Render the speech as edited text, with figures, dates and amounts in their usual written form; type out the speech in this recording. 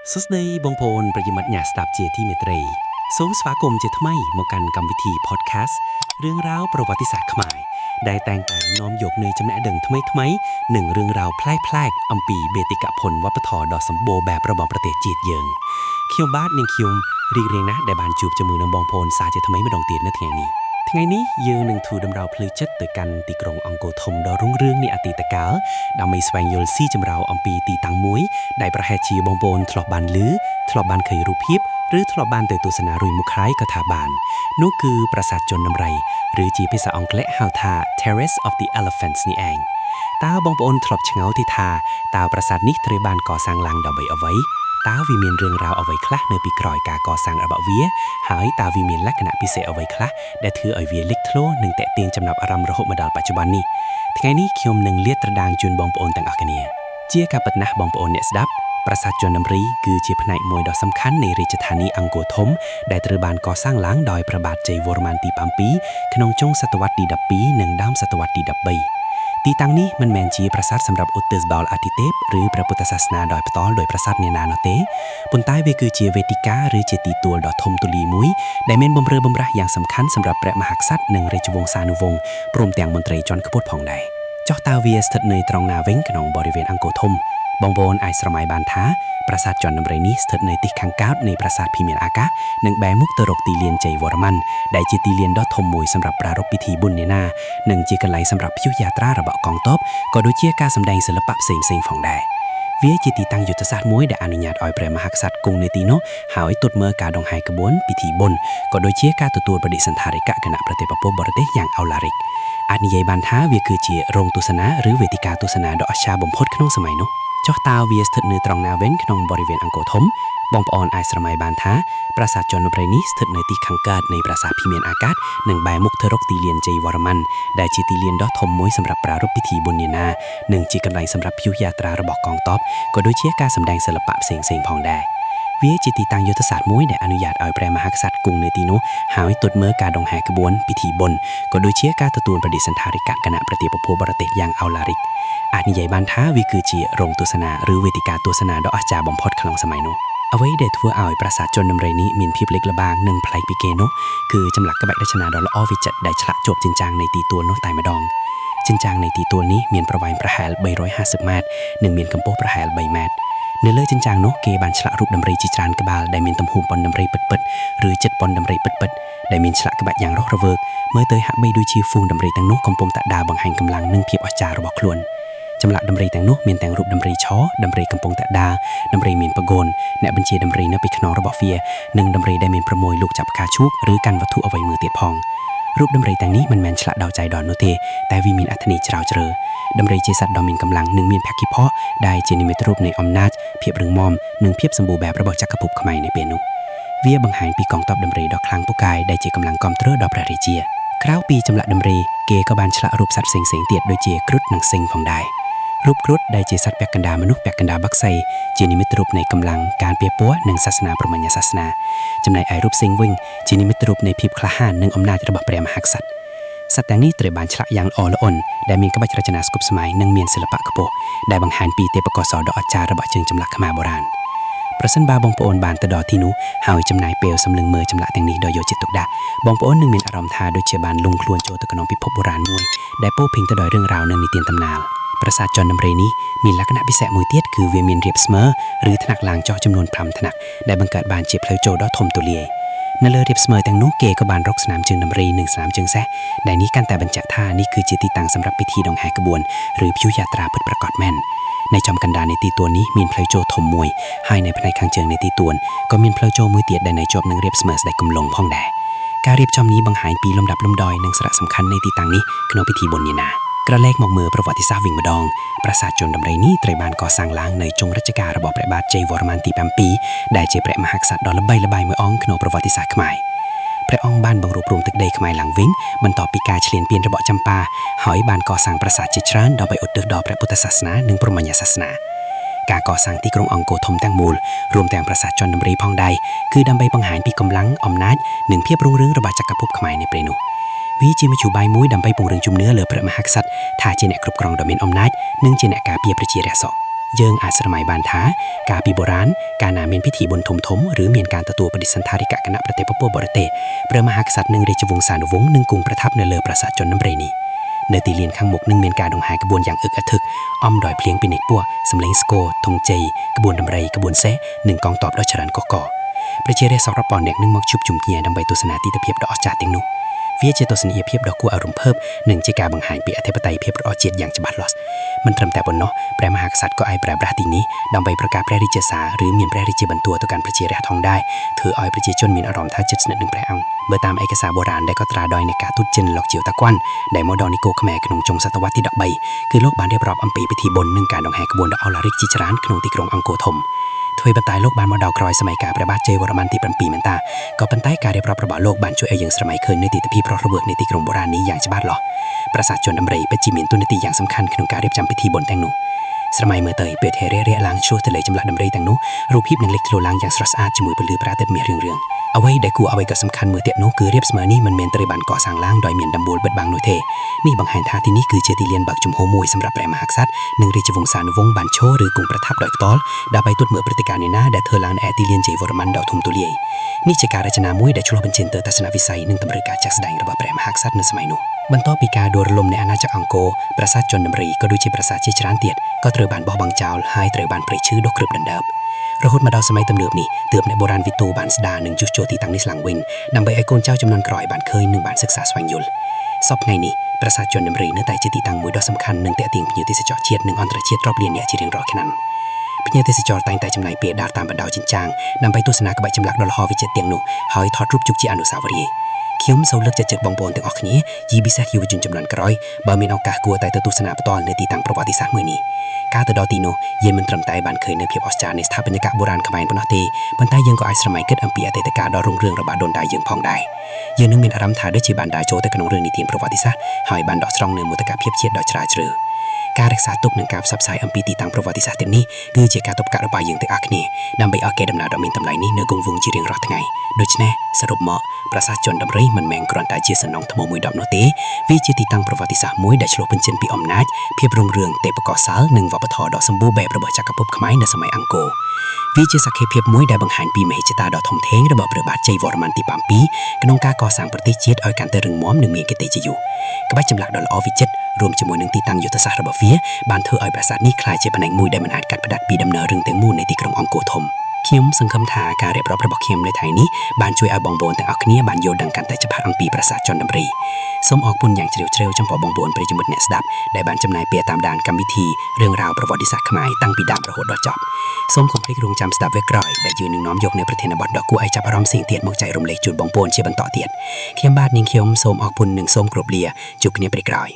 សួស្តីបងប្អូនប្រិយមិត្តអ្នកស្ដាប់ជាទីមេត្រីសូមស្វាគមន៍ជាថ្មីមកកាន់កម្មវិធី podcast រឿងរ៉ាវប្រវត្តិសាស្ត្រខ្មែរដែលតែងតែនាំយកនូវចំណេះដឹងថ្មីៗនិងរឿងរ៉ាវប្លែកៗអំពីបេតិកភណ្ឌវប្បធម៌ដ៏សម្បូរបែបរបស់ប្រទេសជាតិយើងខ្ញុំបាទនិងខ្ញុំរីករាយណាស់ដែលបានជួបជាមួយនឹងបងប្អូនសាជាថ្មីម្ដងទៀតនៅថ្ងៃនេះយើងនឹងធ្វើដំណើរផ្លូវចិត្តទៅកាន់ទីក្រុងអង្គរធំដ៏រុងរឿងនៃអតីតកាលដើម្បីស្វែងយល់ស៊ីជម្រៅអំពីទីតាំងមួយដែលប្រហែលជាបងប្អូនធ្លាប់បានឮធ្លាប់បានឃើញរូបភាពឬធ្លាប់បានទៅទស្សនារួចមកហើយក៏ថាបាននោះគឺប្រាសាទជនដំរីឬជាភាសាអង់គ្លេសហៅថា Terrace of the Elephants នេះឯងតើបងប្អូនធ្លាប់ឆ្ងល់ទេថាតើប្រាសាទនេះត្រូវបានកសាងឡើងដើម្បីអ្វីតើវាមានរឿងរ៉ាវអ្វីខ្លះនៅពីក្រោយការកសាងរបស់វាហើយតើវាមានលក្ខណៈពិសេសអ្វីខ្លះដែលធ្វើឲ្យវាលេចធ្លោនិងទាក់ទាញចំណាប់អារម្មណ៍រហូតមកដល់បច្ចុប្បន្ននេះថ្ងៃនេះខ្ញុំនឹងលាតត្រដាងជូនបងប្អូនទាំងអស់គ្នាជាការពិតណាស់បងប្អូនអ្នកស្ដាប់ប្រាសាទជនដំរីគឺជាផ្នែកមួយដ៏សំខាន់នៃរាជធានីអង្គរធំដែលត្រូវបានកសាងឡើងដោយព្រះបាទជ័យវរ្ម័នទី7ក្នុងចុងសតវត្សទី12និងដើមសតវត្សទី13ទីតាំងនេះមិនមែនជាប្រាសាទសម្រាប់ឧទ្ទិសដល់អាទិទេពឬព្រះពុទ្ធសាសនាដោយផ្ទាល់ដោយប្រាសាទនានានោះទេប៉ុន្តែវាគឺជាវេទិកាឬជាទីទួលដ៏ធំទូលាយមួយដែលមានបម្រើបម្រាស់យ៉ាងសំខាន់សម្រាប់ព្រះមហាក្សត្រនិងរាជវង្សានុវង្សព្រមទាំងមន្ត្រីជាន់ខ្ពស់ផងដែរចុះតើវាស្ថិតនៅត្រង់ណាវិញក្នុងបរិវេណអង្គរធំបងប្អូនអាចស្រមៃបានថាប្រាសាទជនដំរីនេះស្ថិតនៅទិសខាងកើតនៃប្រាសាទភីមានអាកាសនិងបែរមុខទៅរកទីលានជ័យវរ្ម័នដែលជាទីលានដ៏ធំមួយសម្រាប់ប្រារព្ធពិធីបុណ្យនានានិងជាកន្លែងសម្រាប់ព្យុះយាត្រារបស់កងទ័ពក៏ដូចជាការសម្ដែងសិល្បៈផ្សេងៗផងដែរវាជាទីតាំងយុទ្ធសាស្ត្រមួយដែលអនុញ្ញាតឲ្យព្រះមហាក្សត្រគង់នៅទីនោះហើយទតមើលការដង្ហែក្បួនពិធីបុណ្យក៏ដូចជាការទទួលបដិសណ្ឋារកិច្ចគណៈប្រតិបត្តិបរទេសយ៉ាងឱឡារិកអាចនិយាយបានថាវាគឺជារោងទស្សនាឬវេទិកាទស្សនាដ៏អស្ចារ្យបំផុតក្នុងសម័យនោះចុះតើវាស្ថិតនៅត្រង់ណាវិញក្នុងបរិវេណអង្គរធំបងប្អូនអាចស្រមៃបានថាប្រាសាទជនដំរីនេះស្ថិតនៅទីខាងកើតនៃប្រាសាទភីមានអាកាសនិងបែរមុខទៅរកទីលានជ័យវរ្ម័នដែលជាទីលានដ៏ធំមួយសម្រាប់ប្រារព្ធពិធីបុណ្យនានានិងជាកន្លែងសម្រាប់ព្យុះយាត្រារបស់កងទ័ពក៏ដូចជាការសម្ដែងសិល្បៈផ្សេងៗផងដែរវាជាទីតាំងយុទ្ធសាស្ត្រមួយដែលអនុញ្ញាតឲ្យព្រះមហាក្សត្រគង់នៅទីនោះហើយទតមើលការដង្ហែក្បួនពិធីបុណ្យក៏ដូចជាការទទួលបដិសណ្ឋារកិច្ចគណៈប្រតិបត្តិបរទេសយ៉ាងឱឡារិកអាចនិយាយបានថាវាគឺជារោងទស្សនាឬវេទិកាទស្សនាដ៏អស្ចារ្យបំផុតក្នុងសម័យនោះអ្វីដែលធ្វើឲ្យប្រាសាទជនដំរីនេះមានភាពលេចល្បាងនិងប្លែកពីគេនោះគឺចម្លាក់ក្បាច់រចនាដ៏ល្អវិចិត្រដែលឆ្លាក់ជាប់ជញ្ជាំងនៃទីទួលនោះតែម្ដងជញ្ជាំងនៃទីទួលនេះមានប្រវែងប្រហែល350ម៉ែត្រនិងមានកម្ពស់ប្រហែល3ម៉ែត្រនៅលើជញ្ជាំងនោះគេបានឆ្លាក់រូបដំរីជាច្រើនក្បាលដែលមានទំហំប៉ុនដំរីពិតៗឬចិត្តប៉ុនដំរីពិតៗដែលមានឆ្លាក់ក្បាច់យ៉ាងរស់រវើកមើលទៅហាក់បីដូចជាហ្វូងដំរីទាំងនោះកំពុងតែដើរបង្ហាញកម្លាំងនិងភាពអស្ចារ្យរបស់ខ្លួនចម្លាក់ដំរីទាំងនោះមានទាំងរូបដំរីឈរដំរីកំពុងតែដើរដំរីមានពងន់អ្នកបញ្ជាដំរីនៅពីខ្នងរបស់វានិងដំរីដែលមានប្រមូលលោកចាប់ផ្កាឈូកឬកាន់វត្ថុអ្វីមួយទៀតផងរូបដំរីទាំងនេះមិនមែនឆ្លាក់ដោយចៃដន្យនោះទេតែវាមានអត្ថន័យជ្រាលជ្រៅដំរីជាសត្វដ៏មានកម្លាំងនិងមានភក្តីផកដែលជានិមិត្តរូបនៃអំណាចភាពរឹងមាំនិងភាពសម្បូរបែបរបស់ចក្រភពខ្មែរនៅពេលនោះវាបង្ហាញពីកងទ័ពដំរីដ៏ខ្លាំងពូកែដែលជាកម្លាំងគាំទ្រដល់ព្រះរាជាក្រៅពីចម្លាក់ដំរីគេក៏បានឆ្លាក់រូបសត្វផ្សេងៗទៀតដូចជាគ្រុឌនិងសិង្ហផងដែររូបគ្រុឌដែលជាសត្វពាក់កណ្ដាលមនុស្សពាក់កណ្ដាលបក្សីជានិមិត្តរូបនៃកម្លាំងការពារពស់និងសាសនាព្រហ្មញ្ញសាសនាចំណែកឯរូបសិង្ហវិញជានិមិត្តរូបនៃភាពក្លាហាននិងអំណាចរបស់ព្រះមហាក្សត្រសត្វទាំងនេះត្រូវបានឆ្លាក់យ៉ាងល្អល្អន់ដែលមានក្បាច់រចនាស្គប់ស្មាញនិងមានសិល្បៈខ្ពស់ដែលបង្ហាញពីទេពកោសល្យដ៏អស្ចារ្យរបស់ជាងចម្លាក់ខ្មែរបុរាណប្រសិនបើបងប្អូនបានទៅដល់ទីនោះហើយចំណាយពេលសម្លឹងមើលចម្លាក់ទាំងនេះដោយយកចិត្តទុកដាក់បងប្អូននឹងមានអារម្មណ៍ថាដូចជាបានលង់ខ្លួនចូលទៅក្នុងពិភពបុរាណមួយដែលពោរពេញទៅដោយរឿងរ៉ាវនិងនិទានតំណាលប្រាសាទជនដំរីនេះមានលក្ខណៈពិសេសមួយទៀតគឺវាមានរាបស្មើឬថ្នាក់ឡើងចុះចំនួន5ថ្នាក់ដែលបង្កើតបានជាផ្លូវចូលដ៏ធំទូលាយនៅលើរាបស្មើទាំងនោះគេក៏បានរកស្នាមជើងដំរីនិងស្នាមជើងសេះដែលនេះកាន់តែបញ្ជាក់ថានេះគឺជាទីតាំងសម្រាប់ពិធីដង្ហែក្បួនឬព្យុះយាត្រាពិតប្រាកដមែននៅចំកណ្ដាលនៃទីទួលនេះមានផ្លូវចូលធំមួយហើយនៅផ្នែកខាងជើងនៃទីទួលក៏មានផ្លូវចូលមួយទៀតដែលនៅជាប់នឹងរាបស្មើស្ដេចគំលងផងដែរការរៀបចំនេះបង្ហាញពីលំដាប់លំដោយនិងសារៈសំខាន់នៃទីតាំងនេះក្នុងពិធីបុណ្យនានាក្រឡេកមកមើលប្រវត្តិសាស្ត្រវិញម្ដងប្រាសាទជនដំរីនេះត្រូវបានកសាងឡើងនៅចុងរជ្ជកាលរបស់ព្រះបាទជ័យវរ្ម័នទី7ដែលជាព្រះមហាក្សត្រដ៏ល្បីល្បាញមួយអង្គក្នុងប្រវត្តិសាស្ត្រខ្មែរព្រះអង្គបានបង្រួបរមទឹកដីខ្មែរឡើងវិញបន្ទាប់ពីការឈ្លានពានរបស់ចម្ប៉ាហើយបានកសាងប្រាសាទជាច្រើនដើម្បីឧទ្ទិសដល់ព្រះពុទ្ធសាសនានិងព្រហ្មញ្ញសាសនាការកសាងទីក្រុងអង្គរធំទាំងមូលរួមទាំងប្រាសាទជនដំរីផងដែរគឺដើម្បីបង្ហាញពីកម្លាំងអំណាចនិងភាពរុងរឿងរបស់ចក្រភពខ្មែរនាពេលនោះវាជាមធ្យោបាយមួយដើម្បីពង្រឹងជំនឿលើព្រះមហាក្សត្រថាជាអ្នកគ្រប់គ្រងដ៏មានអំណាចនិងជាអ្នកការពារប្រជារាស្ត្រស យើងអាចស្រមៃបានថាកាលពីបុរាណកាលណាមានពិធីបុណ្យធំៗឬមានការទទួលបដិសណ្ឋារិកគណៈប្រទេសពពកបរទេសព្រះមហាក្សត្រនិងរាជវង្សានុវង្សនឹងគង់ប្រថាប់នៅលើប្រាសាទជនដំរីនេះនៅទីលានខាងមុខនឹងមានការដង្ហែក្បួនយ៉ាងអឹកអធឹកអំដោយភ្លៀងពីនិច្ចពួកសម្លេងស្គរធុងជ័យក្បួនដំរីក្បួនសេះនិងកងទ័ពដ៏ច្រើនកុះករប្រជារាស្ត្រសពរាប់ពាន់នាក់នឹងមកជួបជុំគ្នាដើម្បីទស្សនាទិដ្ឋភាពដ៏អស្ចារ្យទាំងនោះវាជាទស្សនីយភាពដ៏គួរឲ្យរំភើបនិងជាការបង្ហាញពីអធិបតេយ្យភាពរបស់ជាតិយ៉ាងច្បាស់លាស់មិនត្រឹមតែប៉ុណ្ណោះព្រះមហាក្សត្រក៏អាចប្រើប្រាស់ទីនេះដើម្បីប្រកាសព្រះរាជាសារឬមានព្រះរាជាបន្ទូលទៅកាន់ប្រជារាស្ត្រផងដែរធ្វើឲ្យប្រជាជនមានអារម្មណ៍ថាជិតស្និទ្ធនឹងព្រះអង្គបើតាមឯកសារបុរាណដែលកត់ត្រាដោយនៃការទូតចិនលោកជាវតាគួនដែលមកដល់នគរខ្មែរក្នុងចុងសតវត្សទី13គឺលោកបានរៀបរាប់អំពីពិធីបុណ្យនិងការដង្ហែក្បួនដ៏អស្ចារ្យជាច្រើនក្នុងទីក្រុងអង្គរធំធ្វើបន្តែលោកបានមកដល់ក្រោយសម័យកាលព្រះបាទជ័យវរ្ម័នទី7មែនតាក៏ប៉ុន្តែការរៀបរាប់របស់លោកបានជួយឲ្យយើងស្រមៃឃើញនៅទិដ្ឋភាពរស់រវើកនៃទីក្រុងបុរាណនេះយ៉ាងច្បាស់លាស់ប្រាសាទជនដំរីពិតជាមានតួនាទីយ៉ាងសំខាន់ក្នុងការរៀបចំពិធីបុណ្យទាំងនោះស្រមៃមើលទៅពេលថេររាក់ឡើងឆ្លោះទៅលើចម្លាក់ដំរីទាំងនោះរូបភាពនឹងលេចធ្លោឡើងយ៉ាងស្រស់ស្អាតជាមួយពន្លឺព្រះអាទិត្យមាសរៀងៗអ្វីដែលគួរឲ្យក៏សំខាន់មួយទៀតនោះគឺរាបស្មើនេះមិនមែនត្រូវបានកសាងឡើងដោយមានដំបូលបិទបាំងនោះទេនេះបង្ហាញថាទីនេះគឺជាទីលានបើកជំហរមួយសម្រាប់ព្រះមហាក្សត្រនិងរាជវង្សានុវង្សបានឈរឬគង់ប្រថាប់ដោយផ្ទាល់ដើម្បីទស្សន៍មើលព្រឹត្តិការណ៍នានាដែលធ្វើឡើងនៅឯទីលានជ័យវរ្ម័នដ៏ធំទូលាយនេះជាការរចនាមួយដែលឆ្លុះបញ្ចាំងទៅទស្សនវិស័យនិងតម្រូវការចាស់ស្ដែងរបស់ព្រះមហាក្សត្រនៅសម័យនោះបន្ទាប់ពីការដួលរលំនៃអាណាចក្រអង្គរប្រាសាទជនដំរីក៏ដូចជាប្រាសាទជាច្រើនទៀតក៏ត្រូវបានបោះបង់ចោលហើយត្រូវបានព្រៃឈើដុះគ្របដណ្ដើមរហូតមកដល់សម័យទំនើបនេះទើបអ្នកបុរាណវិទូបានស្ដារនិងជួសជុលទីតាំងនេះឡើងវិញដើម្បីឲ្យកូនចៅចំនួនក្រោយបានឃើញនិងបានសិក្សាស្វែងយល់សពថ្ងៃនេះប្រាសាទជនដំរីនៅតែជាទីតាំងមួយដ៏សំខាន់និងទាក់ទាញភ្ញៀវទេសចរជាតិនិងអន្តរជាតិរាប់លាននាក់ជារៀងរាល់ឆ្នាំភ្ញៀវទេសចរតែងតែចំណាយពេលដើរតាមបណ្ដោយជញ្ជាំងដើម្បីទស្សនាក្បាច់ចម្លាក់ដ៏ល្អវិចិត្រទាំងនោះហើយថតរូបទុកជាអនុស្សាវរីយ៍ខ្ញុំសូមលើកចិត្តបងប្អូនទាំងអស់គ្នាជាពិសេសយុវជនជំនាន់ក្រោយបើមានឱកាសគួរតែទៅទស្សនាផ្ទាល់នៅទីតាំងប្រវត្តិសាស្ត្រមួយនេះការទៅដល់ទីនោះយើងមិនត្រឹមតែបានឃើញនូវភាពអស្ចារ្យនៃស្ថាបត្យកម្មបុរាណខ្មែរប៉ុណ្ណោះទេប៉ុន្តែយើងក៏អាចស្រមៃគិតអំពីអតីតកាលដ៏រុងរឿងរបស់ដូនតាយើងផងដែរយើងនឹងមានអារម្មណ៍ថាដូចជាបានដើរចូលទៅក្នុងរឿងនិទានប្រវត្តិសាស្ត្រហើយបានដកស្រង់នូវមោទកភាពជាតិដ៏ជ្រាលជ្រៅការរក្សាទុកនិងការផ្សព្វផ្សាយអំពីទីតាំងប្រវត្តិសាស្ត្រទាំងនេះគឺជាការទប់កាត់របស់យើងទាំងអស់គ្នាដើម្បីឲ្យគេដំណើរដ៏មានតម្លៃនេះនៅគង់វង្សជារៀងរាល់ថ្ងៃដូច្នេះសរុបមកប្រាសាទជនដំរីមិនមែនគ្រាន់តែជាសំណង់ថ្មមួយដបនោះទេវាជាទីតាំងប្រវត្តិសាស្ត្រមួយដែលឆ្លុះបញ្ចាំងពីអំណាចភាពរុងរឿងទេពកោសល្យនិងវប្បធម៌ដ៏សម្បូរបែបរបស់ចក្រភពខ្មែរនៅសម័យអង្គរវាជាសក្ខីភាពមួយដែលបង្ហាញពីមហិច្ឆតាដ៏ធំធេងរបស់ព្រះបាទជ័យវរ្ម័នទី7ក្នុងការកសាងប្រទេសជាតិឲ្យកាន់តែរឹងមាំនិងមានកិត្តិយសក្បាច់ចម្លាក់ដ៏ល្អវិចិត្ររួមជាមួយនឹងទីតាំងយុទ្ធសាស្ត្ររបស់វាបានធ្វើឲ្យប្រាសាទនេះក្លាយជាផ្នែកមួយដែលមិនអាចកាត់ផ្តាច់ពីដំណើររឿងទាំងមូលនៃទីក្រុងអង្គរធំខ្ញុំសង្ឃឹមថាការរៀបរាប់របស់ខ្ញុំនៅថ្ងៃនេះបានជួយឲ្យបងប្អូនទាំងអស់គ្នាបានយល់ដឹងកាន់តែច្បាស់អំពីប្រាសាទជនដំរីសូមអរគុណយ៉ាងជ្រាលជ្រៅចំពោះបងប្អូនប្រិយមិត្តអ្នកស្ដាប់ដែលបានចំណាយពេលតាមដានកម្មវិធីរឿងរ៉ាវប្រវត្តិសាស្ត្រខ្មែរតាំងពីដើមរហូតដល់ចប់សូមកុំភ្លេចរងចាំស្ដាប់វាក្រោយដែលយើងនឹងនាំយកនៅប្រធានបទដ៏គួរឲ្យចាប់អារម្មណ៍ផ្សេងទៀតមកចែករំលែកជូនបងប្អូនជាបន្តទៀតខ្ញុំបាទនាងខ្ញុំសូមអរគុណនិងសូមគោរពលាជួបគ្នាពេលក្រោយ